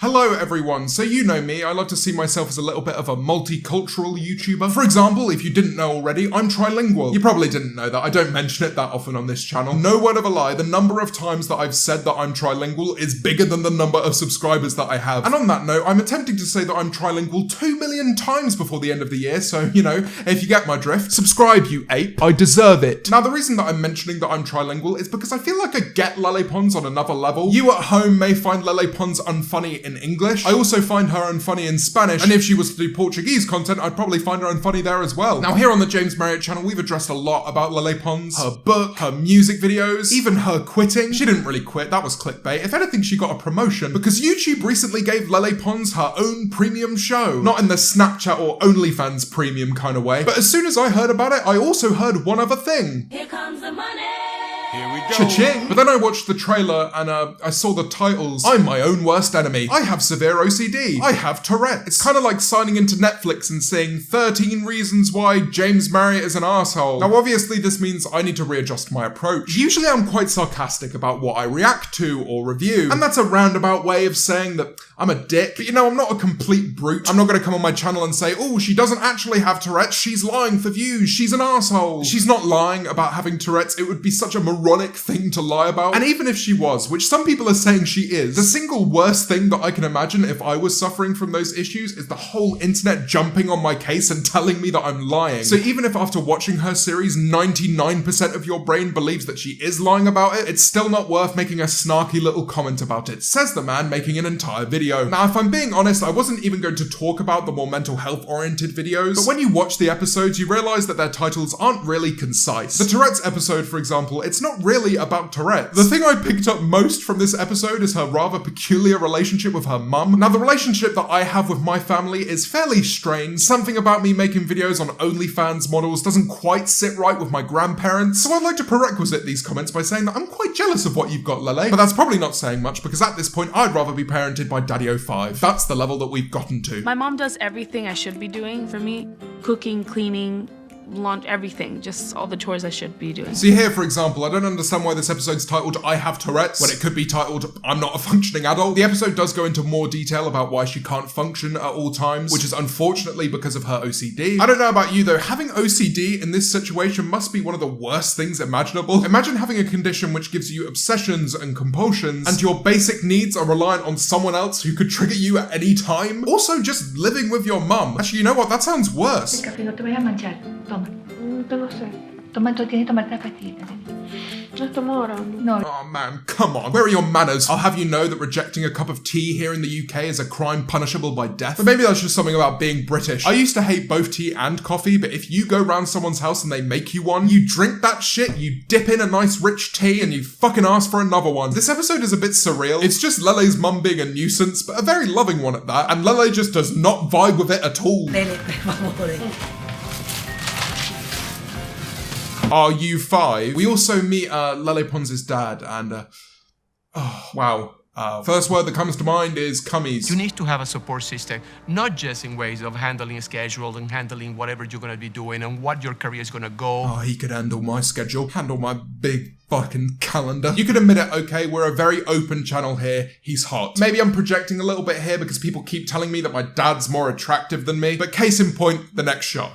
Hello everyone, so you know me, I like to see myself as a little bit of a multicultural YouTuber. For example, if you didn't know already, I'm trilingual. You probably didn't know that, I don't mention it that often on this channel. No word of a lie, the number of times that I've said that I'm trilingual is bigger than the number of subscribers that I have. And on that note, I'm attempting to say that I'm trilingual 2 million times before the end of the year, so, you know, if you get my drift, subscribe you ape, I deserve it. Now the reason that I'm mentioning that I'm trilingual is because I feel like I get Lele Pons on another level. You at home may find Lele Pons unfunny in English. I also find her unfunny in Spanish, and if she was to do Portuguese content, I'd probably find her unfunny there as well. Now here on the James Marriott channel, we've addressed a lot about Lele Pons, her book, her music videos, even her quitting. She didn't really quit, that was clickbait. If anything, she got a promotion, because YouTube recently gave Lele Pons her own premium show. Not in the Snapchat or OnlyFans premium kind of way, but as soon as I heard about it, I also heard one other thing. Here comes the money! Here we go. Cha-ching! But then I watched the trailer and I saw the titles. I'm my own worst enemy. I have severe OCD. I have Tourette's. It's kind of like signing into Netflix and saying 13 reasons why James Marriott is an arsehole. Now obviously this means I need to readjust my approach. Usually I'm quite sarcastic about what I react to or review, and that's a roundabout way of saying that I'm a dick. But you know, I'm not a complete brute. I'm not going to come on my channel and say, oh, she doesn't actually have Tourette's, she's lying for views, she's an arsehole. She's not lying about having Tourette's. It would be such a moronic thing to lie about. And even if she was, which some people are saying she is, the single worst thing that I can imagine if I was suffering from those issues is the whole internet jumping on my case and telling me that I'm lying. So even if after watching her series, 99% of your brain believes that she is lying about it, it's still not worth making a snarky little comment about it, says the man making an entire video. Now, if I'm being honest, I wasn't even going to talk about the more mental health oriented videos, but when you watch the episodes, you realize that their titles aren't really concise. The Tourette's episode, for example, it's not really about Tourette's. The thing I picked up most from this episode is her rather peculiar relationship with her mum. Now, the relationship that I have with my family is fairly strange. Something about me making videos on OnlyFans models doesn't quite sit right with my grandparents, so I'd like to prerequisite these comments by saying that I'm quite jealous of what you've got, Lele. But that's probably not saying much, because at this point, I'd rather be parented by Daddy05. That's the level that we've gotten to. My mom does everything I should be doing for me. Cooking, cleaning, laundry, everything. Just all the chores I should be doing. See here, for example, I don't understand why this episode's titled I Have Tourette's when it could be titled I'm Not a Functioning Adult. The episode does go into more detail about why she can't function at all times, which is unfortunately because of her OCD. I don't know about you though, having OCD in this situation must be one of the worst things imaginable. Imagine having a condition which gives you obsessions and compulsions, and your basic needs are reliant on someone else who could trigger you at any time. Also, just living with your mum. Actually, you know what? That sounds worse. Toma. Te lo sé. Toma, tienes que tomar esta pastillita. No estamos orando. No. Oh man, come on. Where are your manners? I'll have you know that rejecting a cup of tea here in the UK is a crime punishable by death. But maybe that's just something about being British. I used to hate both tea and coffee, but if you go round someone's house and they make you one, you drink that shit, you dip in a nice rich tea, and you fucking ask for another one. This episode is a bit surreal. It's just Lele's mum being a nuisance, but a very loving one at that, and Lele just does not vibe with it at all. Lele, per favore. Are you 5? We also meet Lele Pons' dad, and oh, wow. First word that comes to mind is cummies. You need to have a support system, not just in ways of handling schedule and handling whatever you're going to be doing and what your career is going to go. Oh, he could handle my schedule, handle my big fucking calendar. You could admit it, okay, we're a very open channel here. He's hot. Maybe I'm projecting a little bit here because people keep telling me that my dad's more attractive than me, but case in point, the next shot.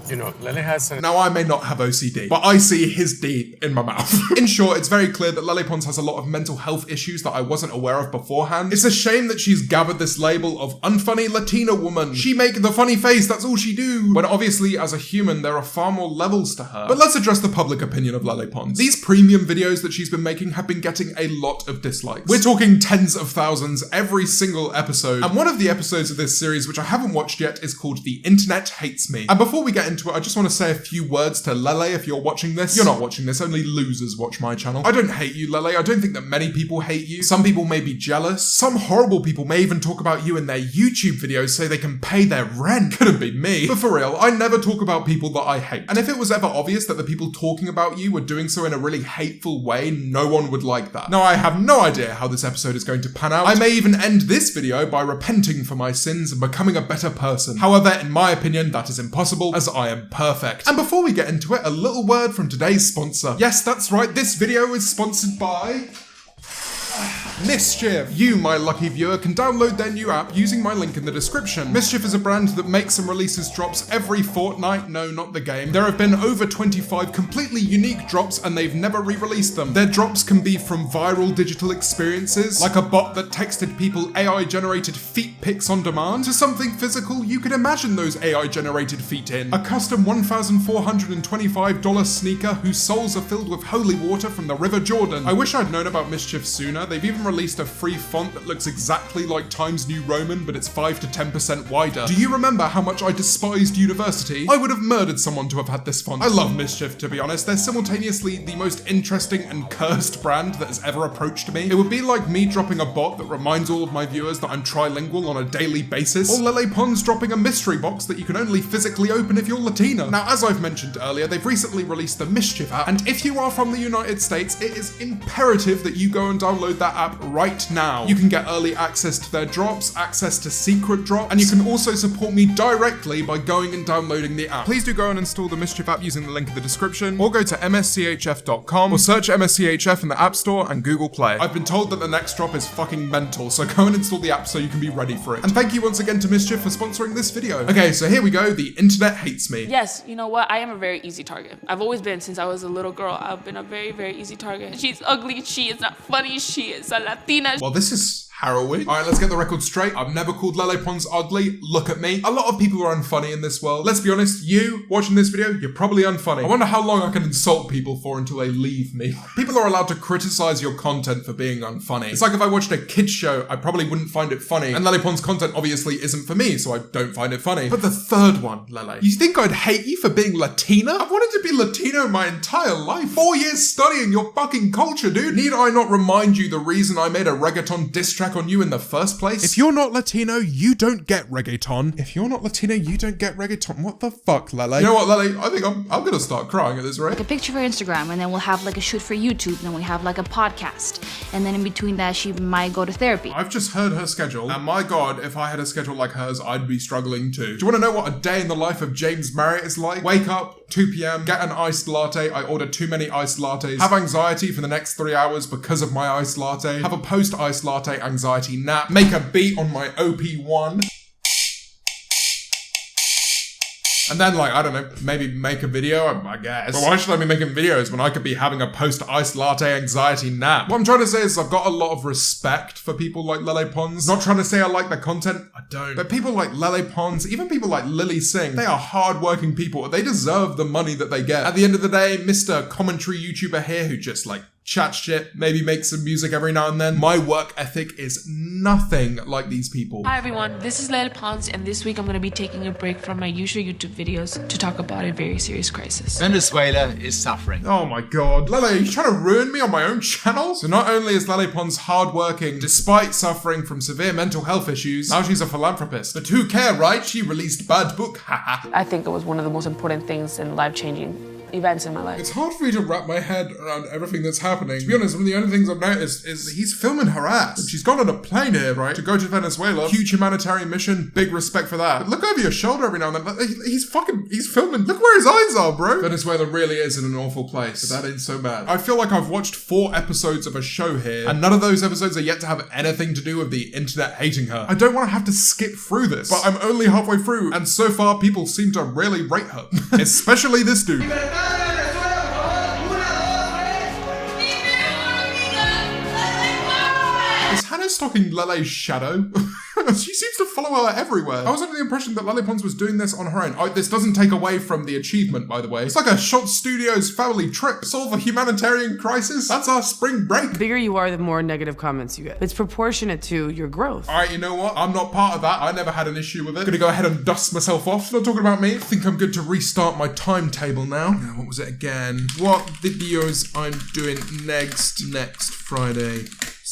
You know, Lele has Now, I may not have OCD, but I see his D in my mouth. In short, it's very clear that Lele Pons has a lot of mental health issues that I wasn't aware of beforehand. It's a shame that she's gathered this label of unfunny Latina woman. She make the funny face, that's all she do. When obviously, as a human, there are far more levels to her. But let's address the public opinion of Lele Pons. These premium videos that she's been making have been getting a lot of dislikes. We're talking tens of thousands every single episode. And one of the episodes of this series, which I haven't watched yet, is called The Internet Hates Me. And before we get into it, I just want to say a few words to Lele if you're watching this. You're not watching this, only losers watch my channel. I don't hate you, Lele. I don't think that many people hate you. Some people may be jealous. Some horrible people may even talk about you in their YouTube videos so they can pay their rent. Couldn't be me. But for real, I never talk about people that I hate. And if it was ever obvious that the people talking about you were doing so in a really hateful way, no one would like that. Now, I have no idea how this episode is going to pan out. I may even end this video by repenting for my sins and becoming a better person. However, in my opinion, that is impossible, as I am perfect. And before we get into it, a little word from today's sponsor. Yes, that's right, this video is sponsored by Mischief! You, my lucky viewer, can download their new app using my link in the description. Mischief is a brand that makes and releases drops every fortnight. No, not the game. There have been over 25 completely unique drops and they've never re-released them. Their drops can be from viral digital experiences, like a bot that texted people AI-generated feet pics on demand, to something physical you could imagine those AI-generated feet in. A custom $1,425 sneaker whose soles are filled with holy water from the River Jordan. I wish I'd known about Mischief sooner. They've even released a free font that looks exactly like Times New Roman, but it's 5 to 10% wider. Do you remember how much I despised university? I would have murdered someone to have had this font. I love Mischief, to be honest. They're simultaneously the most interesting and cursed brand that has ever approached me. It would be like me dropping a bot that reminds all of my viewers that I'm trilingual on a daily basis, or Lele Pons dropping a mystery box that you can only physically open if you're Latina. Now, as I've mentioned earlier, they've recently released the Mischief app, and if you are from the United States, it is imperative that you go and download that app right now. You can get early access to their drops, access to secret drops, and you can also support me directly by going and downloading the app. Please do go and install the Mischief app using the link in the description, or go to mschf.com, or search MSCHF in the App Store and Google Play. I've been told that the next drop is fucking mental, so go and install the app so you can be ready for it. And thank you once again to Mischief for sponsoring this video. Okay, so here we go. The internet hates me. Yes, you know what? I am a very easy target. I've always been since I was a little girl. I've been a very, very easy target. She's ugly. She is not funny. She is a Latina. Well, this is harrowing. All right, let's get the record straight. I've never called Lele Pons ugly. Look at me. A lot of people are unfunny in this world. Let's be honest, you watching this video, you're probably unfunny. I wonder how long I can insult people for until they leave me. People are allowed to criticize your content for being unfunny. It's like if I watched a kid's show, I probably wouldn't find it funny. And Lele Pons' content obviously isn't for me, so I don't find it funny. But the third one, Lele, you think I'd hate you for being Latina? I've wanted to be Latino my entire life. 4 years studying your fucking culture, dude. Need I not remind you the reason I made a reggaeton diss track on you in the first place? If you're not Latino, you don't get reggaeton. If you're not Latino, you don't get reggaeton. What the fuck, Lele? You know what, Lele? I think I'm gonna start crying at this rate. Like a picture for Instagram, and then we'll have like a shoot for YouTube, and then we have like a podcast, and then in between that she might go to therapy. I've just heard her schedule, and my god, if I had a schedule like hers, I'd be struggling too. Do you want to know what a day in the life of James Marriott is like? Wake up, 2 p.m, get an iced latte. I order too many iced lattes. Have anxiety for the next 3 hours because of my iced latte. Have a post-iced latte anxiety nap. Make a beat on my OP1. And then, like, I don't know, maybe make a video, I guess. But why should I be making videos when I could be having a post-iced latte anxiety nap? What I'm trying to say is I've got a lot of respect for people like Lele Pons. Not trying to say I like their content, I don't. But people like Lele Pons, even people like Lily Singh, they are hard-working people. They deserve the money that they get. At the end of the day, Mr. Commentary YouTuber here who just, like, chat shit, maybe make some music every now and then. My work ethic is nothing like these people. Hi everyone, this is Lele Pons, and this week I'm going to be taking a break from my usual YouTube videos to talk about a very serious crisis. Venezuela is suffering. Oh my god. Lele, are you trying to ruin me on my own channel? So not only is Lele Pons hardworking, despite suffering from severe mental health issues, now she's a philanthropist. But who care, right? She released bad book, haha. I think it was one of the most important things and life-changing events in my life. It's hard for me to wrap my head around everything that's happening. To be honest, one of the only things I've noticed is he's filming her ass. She's gone on a plane here, right, to go to Venezuela. Huge humanitarian mission, big respect for that. But look over your shoulder every now and then. He's filming. Look where his eyes are, bro. Venezuela really is in an awful place, but that ain't so bad. I feel like I've watched 4 episodes of a show here, and none of those episodes are yet to have anything to do with the internet hating her. I don't want to have to skip through this, but I'm only halfway through, and so far people seem to really rate her. Especially this dude. Is Hannah stalking Lele's shadow? She seems to follow her everywhere. I was under the impression that Lele Pons was doing this on her own. Oh, this doesn't take away from the achievement, by the way. It's like a Shot Studios family trip. Solve a humanitarian crisis. That's our spring break. The bigger you are, the more negative comments you get. It's proportionate to your growth. All right, you know what? I'm not part of that. I never had an issue with it. Gonna go ahead and dust myself off. Not talking about me. I think I'm good to restart my timetable now. What was it again? What videos I'm doing next Friday?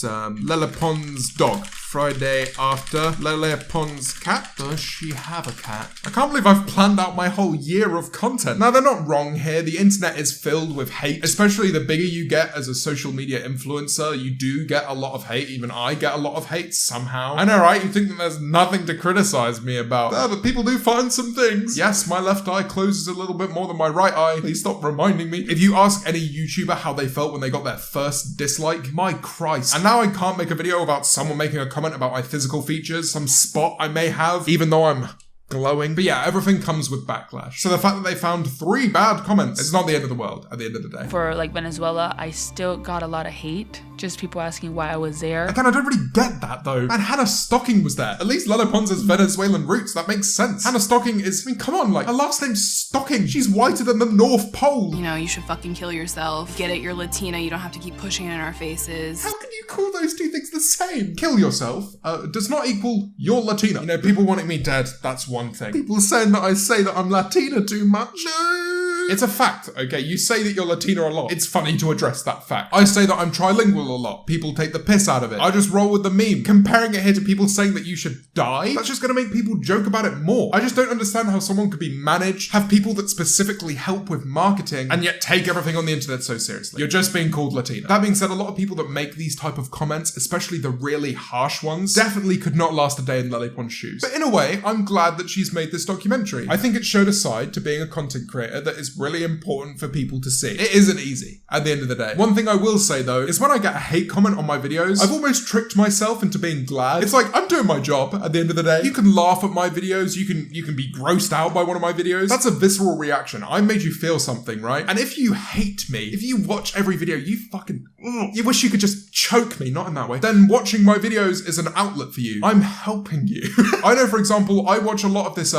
Lele Pons dog. Friday after. Lele Pons' cat. Does she have a cat? I can't believe I've planned out my whole year of content. Now, they're not wrong here. The internet is filled with hate, especially the bigger you get as a social media influencer. You do get a lot of hate. Even I get a lot of hate somehow. I know, right? You think that there's nothing to criticize me about. But people do find some things. Yes, my left eye closes a little bit more than my right eye. Please stop reminding me. If you ask any YouTuber how they felt when they got their first dislike, my Christ. And now I can't make a video about someone making a comment about my physical features, some spot I may have, even though I'm glowing. But yeah, everything comes with backlash. So the fact that they found 3 bad comments, it's not the end of the world at the end of the day. For like Venezuela, I still got a lot of hate. Just people asking why I was there. Again, I don't really get that though. And Hannah Stocking was there. At least Lele Pons has Venezuelan roots. That makes sense. Hannah Stocking is, I mean, come on, like, her last name's Stocking. She's whiter than the North Pole. You know, you should fucking kill yourself. Get it, you're Latina. You don't have to keep pushing it in our faces. How can you call those two things the same? Kill yourself does not equal you're Latina. You know, people wanting me dead, that's one thing. People saying that I say that I'm Latina too much. No. It's a fact, okay? You say that you're Latina a lot. It's funny to address that fact. I say that I'm trilingual a lot. People take the piss out of it. I just roll with the meme. Comparing it here to people saying that you should die, that's just gonna make people joke about it more. I just don't understand how someone could be managed, have people that specifically help with marketing, and yet take everything on the internet so seriously. You're just being called Latina. That being said, a lot of people that make these type of comments, especially the really harsh ones, definitely could not last a day in Lele Pon's shoes. But in a way, I'm glad that she's made this documentary. I think it showed a side to being a content creator that is really important for people to see. It isn't easy at the end of the day. One thing I will say though is when I get a hate comment on my videos, I've almost tricked myself into being glad. It's like I'm doing my job at the end of the day. You can laugh at my videos, you can be grossed out by one of my videos. That's a visceral reaction. I made you feel something, right? And if you hate me, if you watch every video, you fucking you wish you could just choke me, not in that way, then watching my videos is an outlet for you. I'm helping you. I know, for example, I watch a lot of this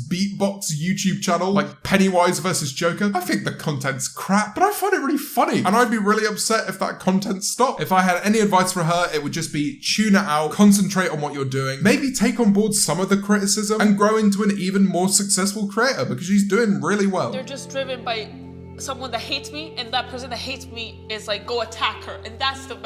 beatbox YouTube channel, like Pennywise versus Joker. I think the content's crap, but I find it really funny. And I'd be really upset if that content stopped. If I had any advice for her, it would just be tune it out, concentrate on what you're doing, maybe take on board some of the criticism and grow into an even more successful creator because she's doing really well. They're just driven by someone that hates me, and that person that hates me is like, go attack her. And that's the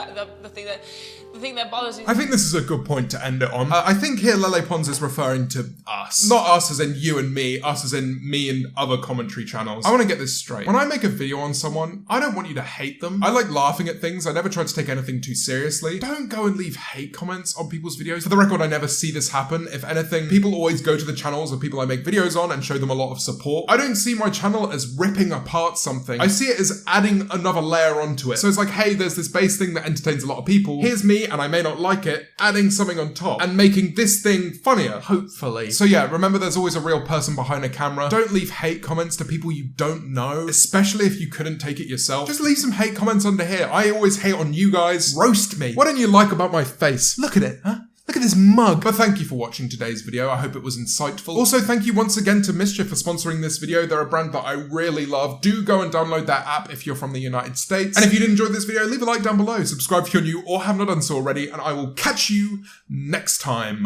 thing that bothers me. I think this is a good point to end it on. I think here Lele Pons is referring to us. Not us as in you and me, us as in me and other commentary channels. I want to get this straight. When I make a video on someone, I don't want you to hate them. I like laughing at things. I never try to take anything too seriously. Don't go and leave hate comments on people's videos. For the record, I never see this happen. If anything, people always go to the channels of people I make videos on and show them a lot of support. I don't see my channel as ripping apart something. I see it as adding another layer onto it. So it's like, hey, there's this base thing that entertains a lot of people. Here's me, and I may not like it, adding something on top and making this thing funnier, hopefully. So yeah, remember there's always a real person behind a camera. Don't leave hate comments to people you don't know, especially if you couldn't take it yourself. Just leave some hate comments under here. I always hate on you guys. Roast me. What don't you like about my face? Look at it, huh? Look at this mug. But thank you for watching today's video. I hope it was insightful. Also, thank you once again to Mischief for sponsoring this video. They're a brand that I really love. Do go and download that app if you're from the United States. And if you did enjoy this video, leave a like down below. Subscribe if you're new or have not done so already, and I will catch you next time.